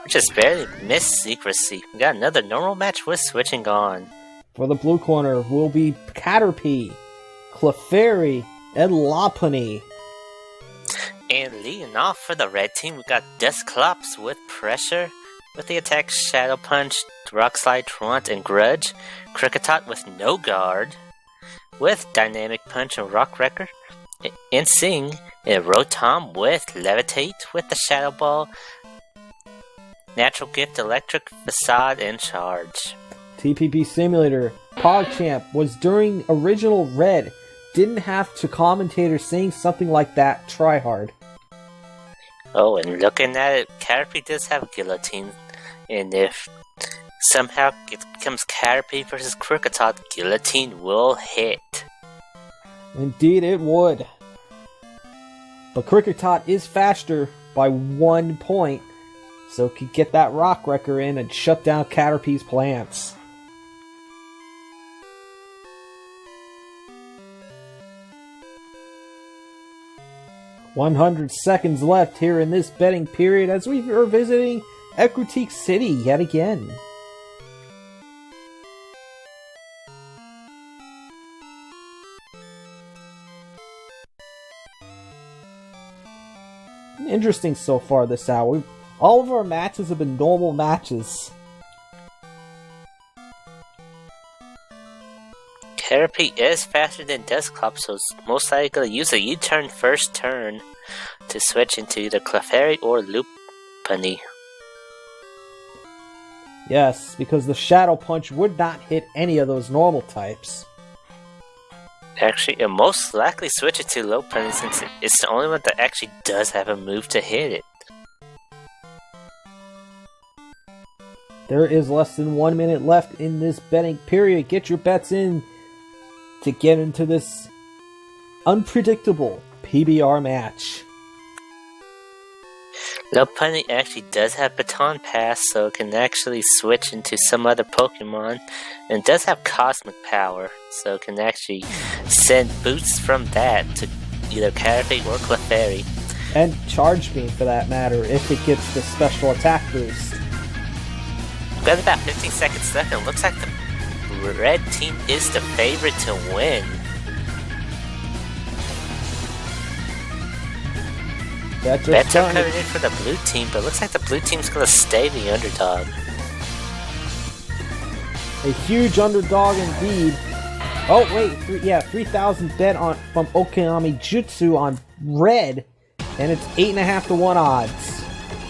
We just barely missed secrecy. We got another normal match with switching on. For the blue corner will be Caterpie, Clefairy, and Lopunny. And leading off for the red team, we got Dusclops with pressure, with the attacks Shadow Punch, Rock Slide, Taunt, and Grudge. Kricketot with no guard, with Dynamic Punch and Rock Wrecker. And Sing, and Rotom with Levitate, with the Shadow Ball, Natural Gift, Electric, Facade, and Charge. TPP Simulator, PogChamp was during original Red. Didn't have to commentator saying something like that, try hard. Oh, and looking at it, Caterpie does have Guillotine. And if somehow it becomes Caterpie versus Kricketot, Guillotine will hit. Indeed it would. But Kricketot is faster by 1 point, so could get that Rock Wrecker in and shut down Caterpie's plants. "100 seconds left here in this betting period as we are visiting Ecruteak City yet again. Interesting so far this hour. All of our matches have been normal matches. Caterpie is faster than Dusclops, so it's most likely going to use a U-turn first turn to switch into either Clefairy or Lopunny. Yes, because the Shadow Punch would not hit any of those normal types. Actually, it'll most likely switch it to Lopunny since it's the only one that actually does have a move to hit it. There is less than 1 minute left in this betting period. Get your bets in to get into this unpredictable PBR match. Lopunny actually does have Baton Pass, so it can actually switch into some other Pokemon, and does have Cosmic Power, so it can actually send boosts from that to either Caterpie or Clefairy. And Charge Beam, for that matter, if it gets the special attack boost. We've got about 15 seconds left, and it looks like the red team is the favorite to win. Bets are coming in for the blue team, but it looks like the blue team's going to stay the underdog. A huge underdog indeed. Oh wait, 3,000 bet on from Okami Jutsu on red, and it's 8.5 to 1 odds.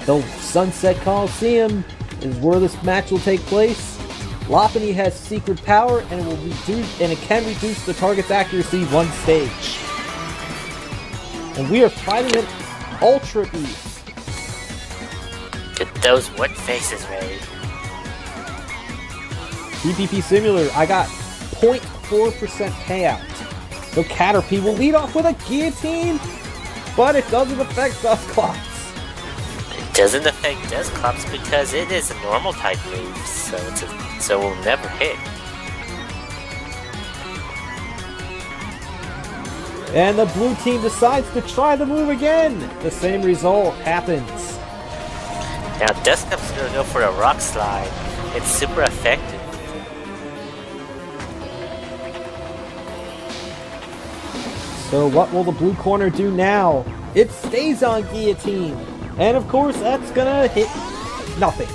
The Sunset Coliseum is where this match will take place. Lopunny has secret power, and it can reduce the target's accuracy 1 stage. And we are fighting an Ultra Beast. Get those wet faces ready. TPP Simulator, I got 0.4% payout. So Caterpie will lead off with a Guillotine, but it doesn't affect Dusclops. It doesn't affect Dusclops because it is a normal type move, so it will never hit. And the blue team decides to try the move again. The same result happens. Now Dusclops is going to go for a Rock Slide. It's super effective. So what will the blue corner do now? It stays on Guillotine. And of course that's gonna hit nothing.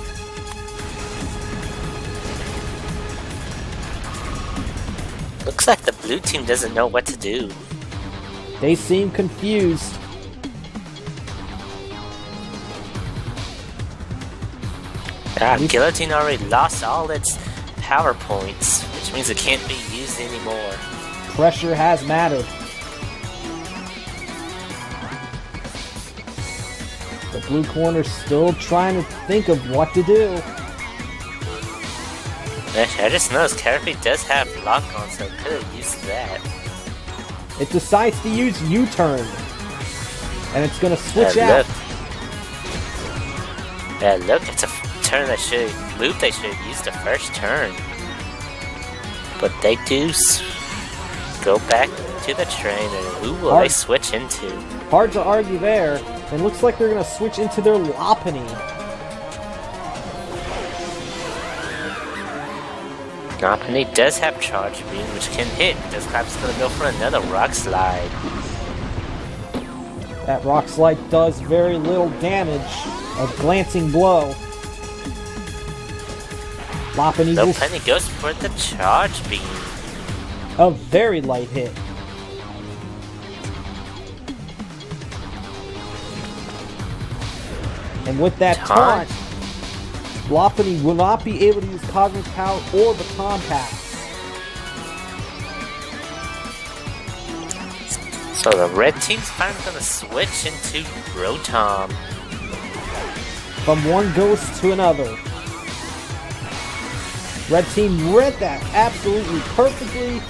Looks like the blue team doesn't know what to do. They seem confused. Guillotine already lost all its power points, which means it can't be used anymore. Pressure has mattered. The blue corner's still trying to think of what to do. I just noticed Caterpie does have Lock On, so it could have used that. It decides to use U-turn. And it's gonna switch out. Look, it's a turn they should have used the first turn. But they do go back to the trainer. Who will they switch into? Hard to argue there. It looks like they're going to switch into their Lopunny. Lopunny does have Charge Beam, which can hit. Dusclops is going to go for another Rock Slide. That Rock Slide does very little damage. A glancing blow. Lopunny goes for the Charge Beam. A very light hit. And with that taunt, Lopunny will not be able to use Cosmic Power or Baton Pass. So the red team's finally going to switch into Rotom. From one ghost to another. Red team read that absolutely perfectly.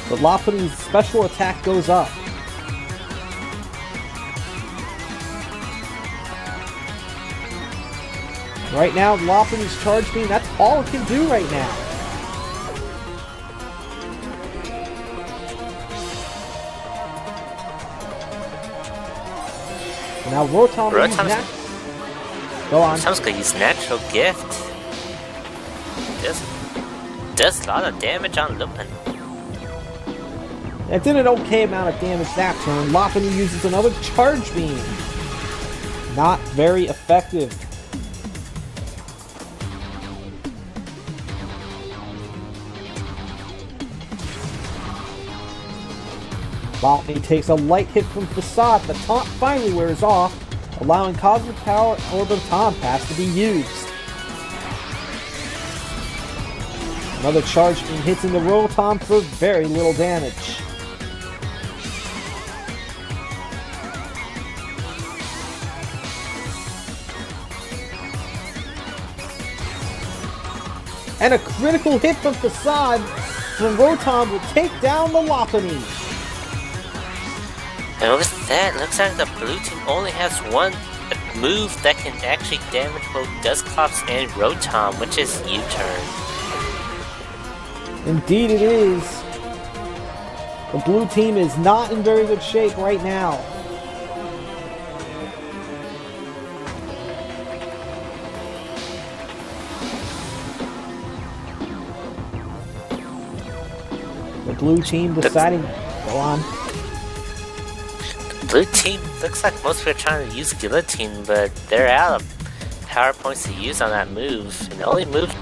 But Lopunny's special attack goes up. Right now, Lopunny's Charge Beam, that's all it can do right now. Now Rotom go on. Rotom's gonna use Natural Gift. Does a lot of damage on Lopunny. That did an okay amount of damage that turn. Lopunny uses another Charge Beam. Not very effective. Lopunny takes a light hit from Facade. The taunt finally wears off, allowing Cosmic Power or the Baton Pass to be used. Another Charge Beam hits into Rotom for very little damage. And a critical hit from Facade from Rotom will take down the Lopunny. And with that, looks like the blue team only has one move that can actually damage both Dusclops and Rotom, which is U-turn. Indeed it is. The blue team is not in very good shape right now. The blue team deciding... Go on. Blue team looks like most people are trying to use Guillotine, but they're out of power points to use on that move. And the only move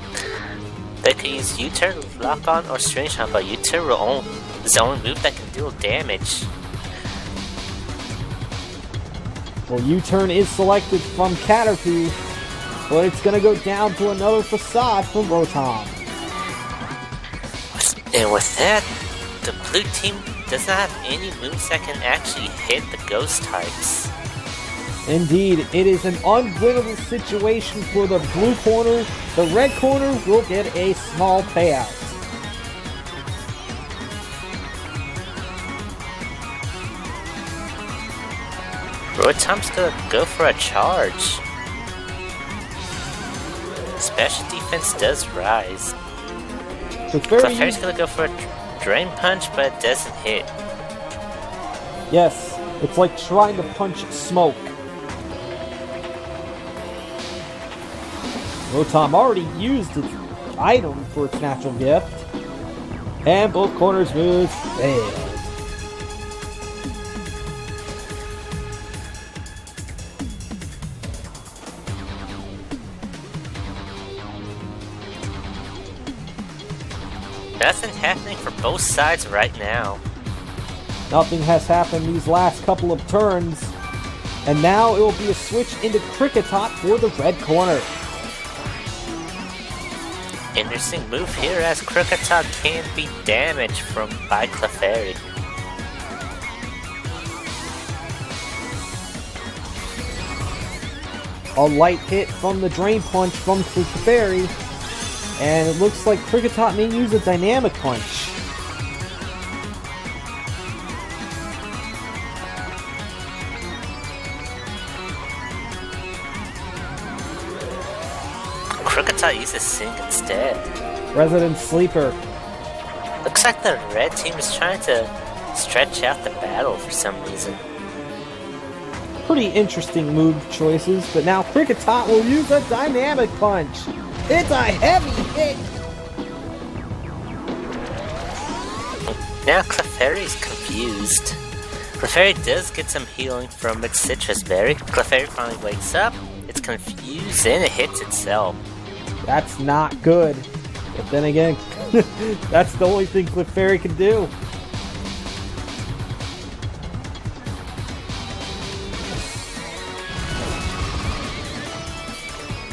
they can use U-turn, Lock On, or String Shot, but U-turn is the only move that can deal damage. Well, U-turn is selected from Caterpie, but it's going to go down to another Facade from Rotom. And with that, the blue team does not have any moves that can actually hit the ghost types. Indeed, it is an unwinnable situation for the blue corner. The red corner will get a small payout. Rotom's gonna go for a charge. Special defense does rise. Clefairy's gonna go for a Drain Punch, but it doesn't hit. Yes, it's like trying to punch smoke. Rotom already used its item for its natural gift, and both corners moves failed. Nothing happening for both sides right now. Nothing has happened these last couple of turns. And now it will be a switch into Kricketot for the red corner. Interesting move here as Kricketot can be damaged by Clefairy. A light hit from the Drain Punch from Clefairy. And it looks like Kricketot may use a Dynamic Punch. Kricketot uses Sing instead. Resident Sleeper. Looks like the red team is trying to stretch out the battle for some reason. Pretty interesting move choices, but now Kricketot will use a Dynamic Punch. It's a heavy hit. Now Clefairy's confused. Clefairy does get some healing from its Citrus Berry. Clefairy finally wakes up. It's confused and it hits itself. That's not good. But then again, that's the only thing Clefairy can do.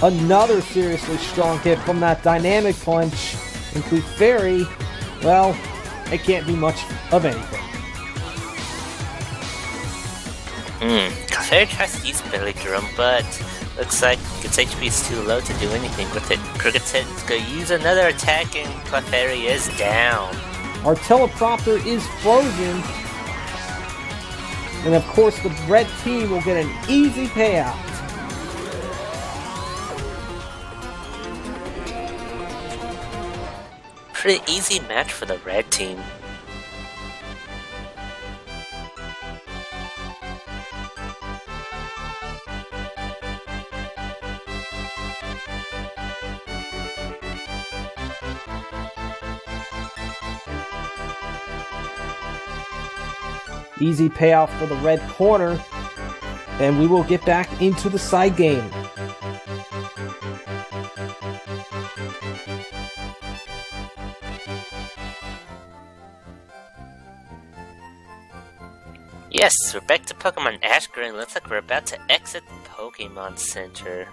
Another seriously strong hit from that Dynamic Punch. And Clefairy, well, it can't do much of anything. Clefairy tries to use Billy Drum, but looks like its HP is too low to do anything with it. Kricketot gonna use another attack and Clefairy is down. Our teleprompter is frozen. And of course the red team will get an easy payout. Pretty easy match for the red team. Easy payoff for the red corner, and we will get back into the side game. Yes, we're back to Pokemon Ash Green. Looks like we're about to exit the Pokemon Center.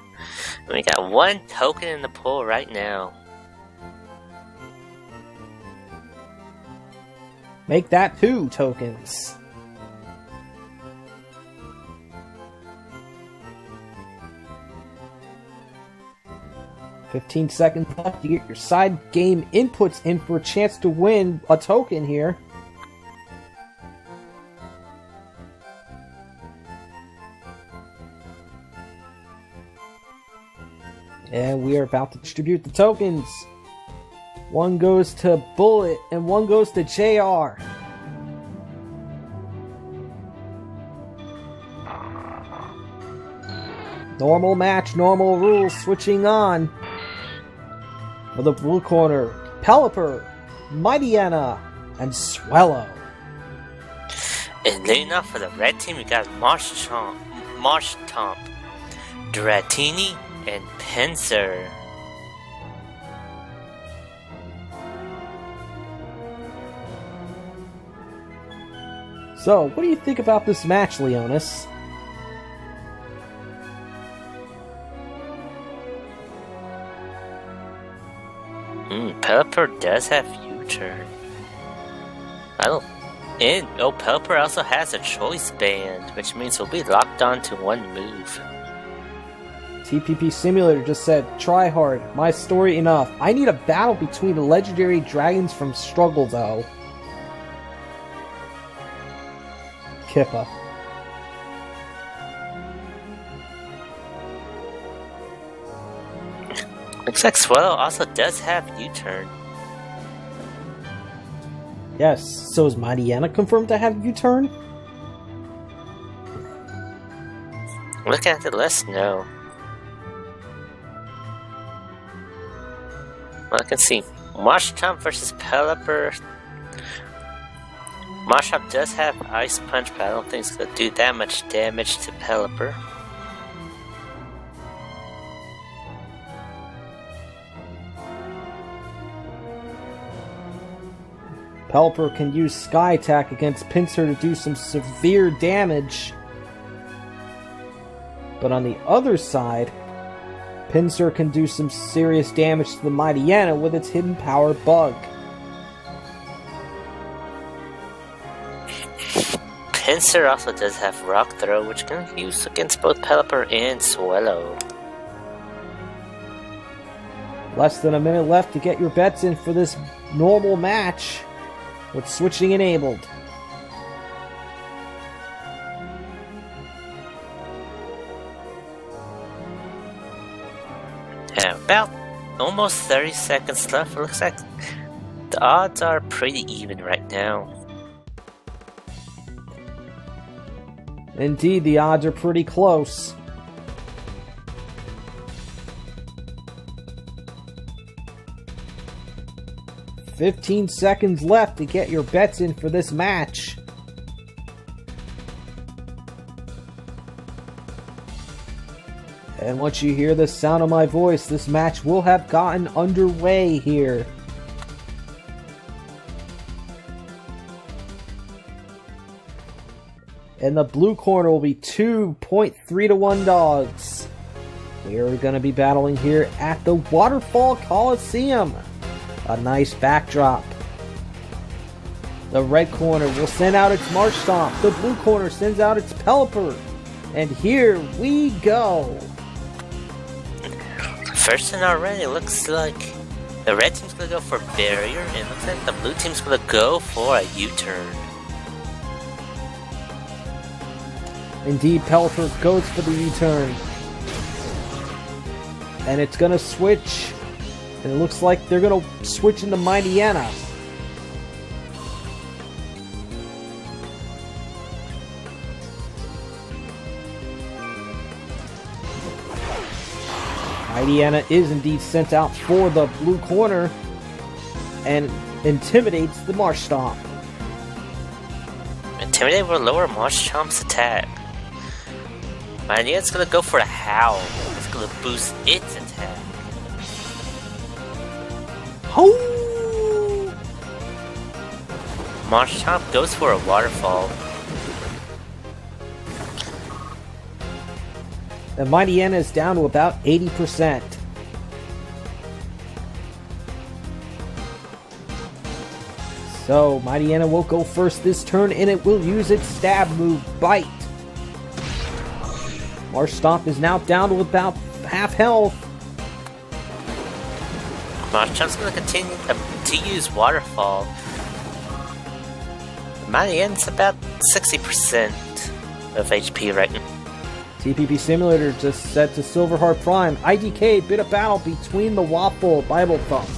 And we got one token in the pool right now. Make that 2 tokens. "15 seconds left to get your side game inputs in for a chance to win a token here." And we are about to distribute the tokens. One goes to Bullet and one goes to JR. Normal match, normal rules, switching on. For the blue corner, Pelipper, Mightyena, and Swellow. And leading off for the red team, we got Marshtomp, Dratini, and Pinsir. So, what do you think about this match, Leonis? Pelipper does have U-turn. Pelipper also has a choice band, which means we'll be locked on to one move. TPP Simulator just said, "Try hard. My story enough. I need a battle between the legendary dragons from Struggle, though." Kippa. Looks like Swellow also does have U-turn. Yes, so is Mightyena confirmed to have U-turn? Looking at the list, no. Well, I can see Marshtomp versus Pelipper. Marshtomp does have Ice Punch, but I don't think it's going to do that much damage to Pelipper. Pelipper can use Sky Attack against Pinsir to do some severe damage. But on the other side, Pinsir can do some serious damage to the Mightyena with its hidden power bug. Pinsir also does have Rock Throw, which can be used against both Pelipper and Swellow. Less than a minute left to get your bets in for this normal match with switching enabled. And about almost 30 seconds left. It looks like the odds are pretty even right now. Indeed, the odds are pretty close. "15 seconds left to get your bets in for this match." And once you hear the sound of my voice, this match will have gotten underway here. And the blue corner will be 2.3 to 1 dogs. We are going to be battling here at the Waterfall Coliseum. A nice backdrop. The red corner will send out its Marshtomp. The blue corner sends out its Pelipper. And here we go. First and already, it looks like the red team's gonna go for barrier, and it looks like the blue team's gonna go for a U-turn. Indeed, Pelipper goes for the U-turn. And it's gonna switch. And it looks like they're gonna switch into Mightyena. Mightyena is indeed sent out for the blue corner and intimidates the Marshtomp. Intimidate will lower Marshtomp's attack. Mightyena's gonna go for a Howl. It's gonna boost its attack. Oh! Marshtomp goes for a Waterfall. The Mightyena is down to about 80%. So, Mightyena will go first this turn, and it will use its stab move, Bite. Marshtomp is now down to about half health. Marshtomp's going to continue to use Waterfall. Mightyena's about 60% of HP right now. TPP Simulator just set to Silverheart Prime. IDK bid a battle between the Waffle Bible Thump.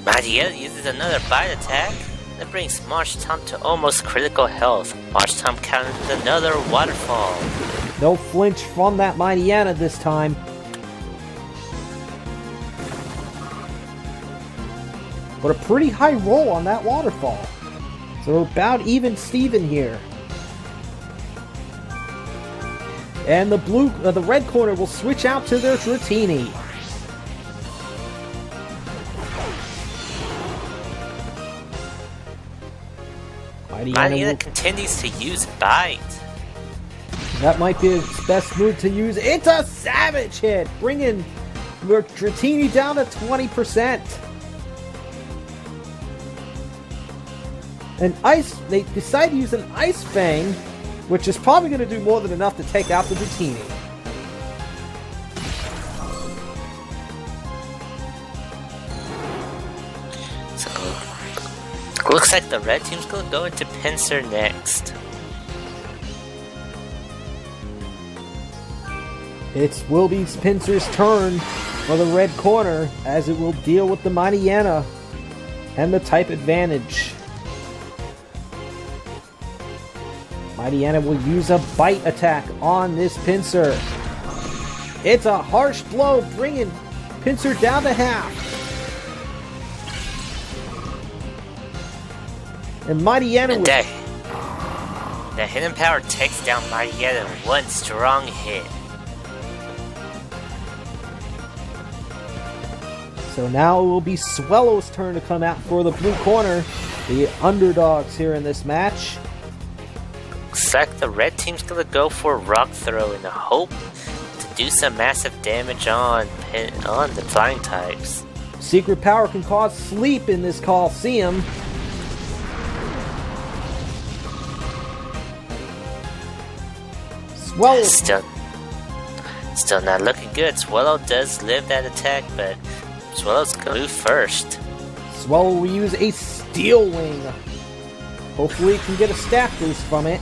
Mightyena uses another Bite attack. That brings Marshtomp to almost critical health. Marshtomp counters another Waterfall. No flinch from that Mightyena this time. But a pretty high roll on that Waterfall. So we're about even Steven here. And the red corner will switch out to their Dratini. Mightyena continues to use Bite. That might be its best move to use. It's a savage hit, bringing your Dratini down to 20%. They decide to use an Ice Fang, which is probably going to do more than enough to take out the Dratini. So, looks like the red team's going to go into Pinsir next. It will be Pinsir's turn for the red corner, as it will deal with the Mightyena and the type advantage. Mightyena will use a Bite attack on this Pinsir. It's a harsh blow, bringing Pinsir down to half. And Mightyena with the hidden power takes down Mightyena in one strong hit. So now it will be Swellow's turn to come out for the blue corner. The underdogs here in this match. Looks like the red team's gonna go for Rock Throw in the hope to do some massive damage on the flying types. Secret power can cause sleep in this Coliseum. Swellow still not looking good. Swellow does live that attack, but Swellow's gonna move first. Swellow will use a Steel Wing. Hopefully it can get a stat boost from it.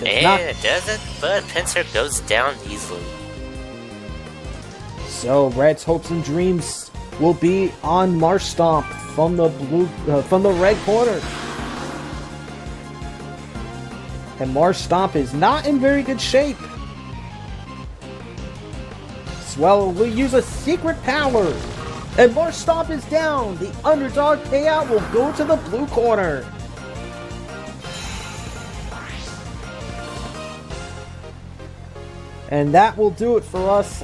And it doesn't, but Pinsir goes down easily. So Red's hopes and dreams will be on Marshtomp from the red corner. And Marshtomp is not in very good shape. Swellow will use a secret power. And Marshtomp is down. The underdog payout will go to the blue corner. And that will do it for us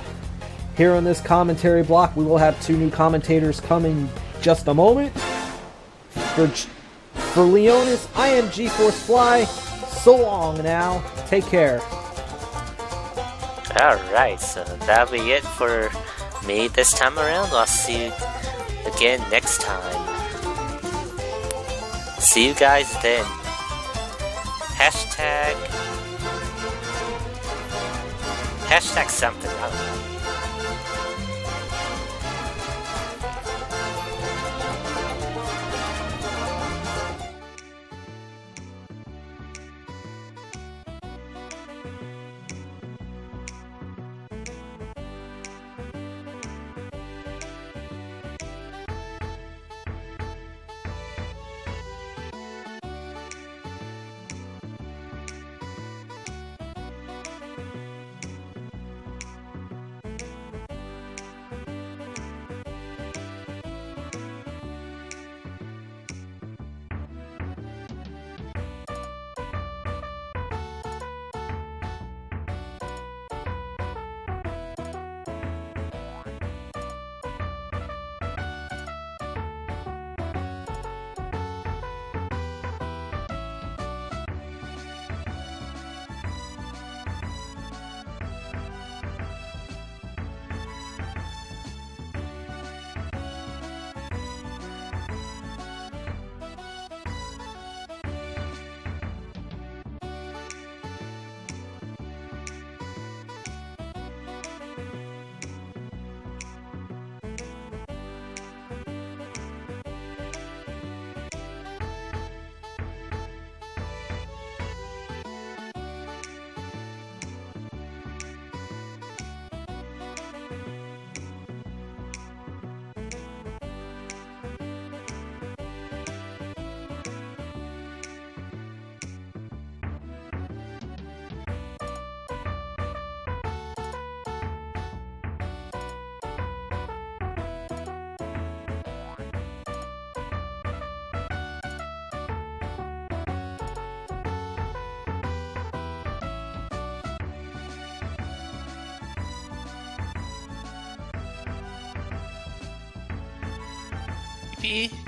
here on this commentary block. We will have 2 new commentators coming just a moment. For Leonis, I am G-Force Fly. So long now. Take care. Alright, so that'll be it for me this time around. I'll see you again next time. See you guys then. Hashtag something, I don't know.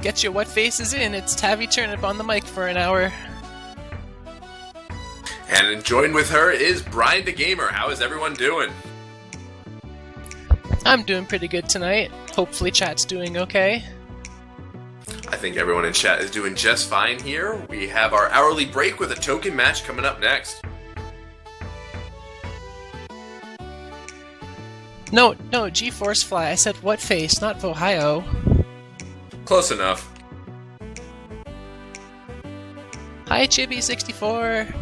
Get your what faces in. It's Tavi Turnip on the mic for an hour. And joined with her is Brian the Gamer. How is everyone doing? I'm doing pretty good tonight. Hopefully chat's doing okay. I think everyone in chat is doing just fine here. We have our hourly break with a token match coming up next. No, G-Force Fly. I said what face, not Ohio. Close enough. Hi, Chibi64.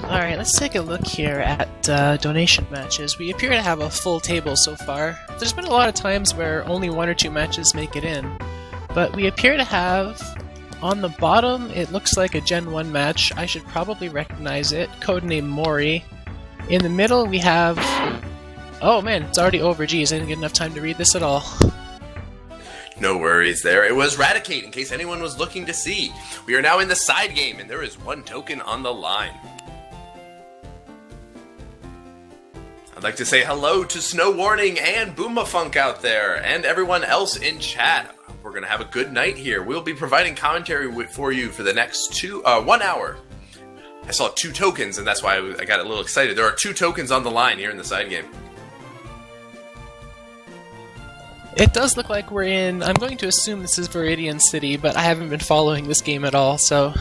Alright, let's take a look here at donation matches. We appear to have a full table so far. There's been a lot of times where only 1 or 2 matches make it in. But we appear to have, on the bottom, it looks like a Gen 1 match. I should probably recognize it. Codename Mori. In the middle, we have... Oh man, it's already over. Geez, I didn't get enough time to read this at all. No worries there. It was Raticate, in case anyone was looking to see. We are now in the side game, and there is 1 token on the line. I'd like to say hello to Snow Warning and Boomafunk out there, and everyone else in chat. We're going to have a good night here. We'll be providing commentary for you for the next 1 hour. I saw 2 tokens, and that's why I got a little excited. There are 2 tokens on the line here in the side game. It does look like we're in... I'm going to assume this is Viridian City, but I haven't been following this game at all, so...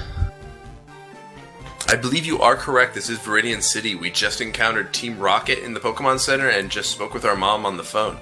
I believe you are correct. This is Viridian City. We just encountered Team Rocket in the Pokemon Center and just spoke with our mom on the phone.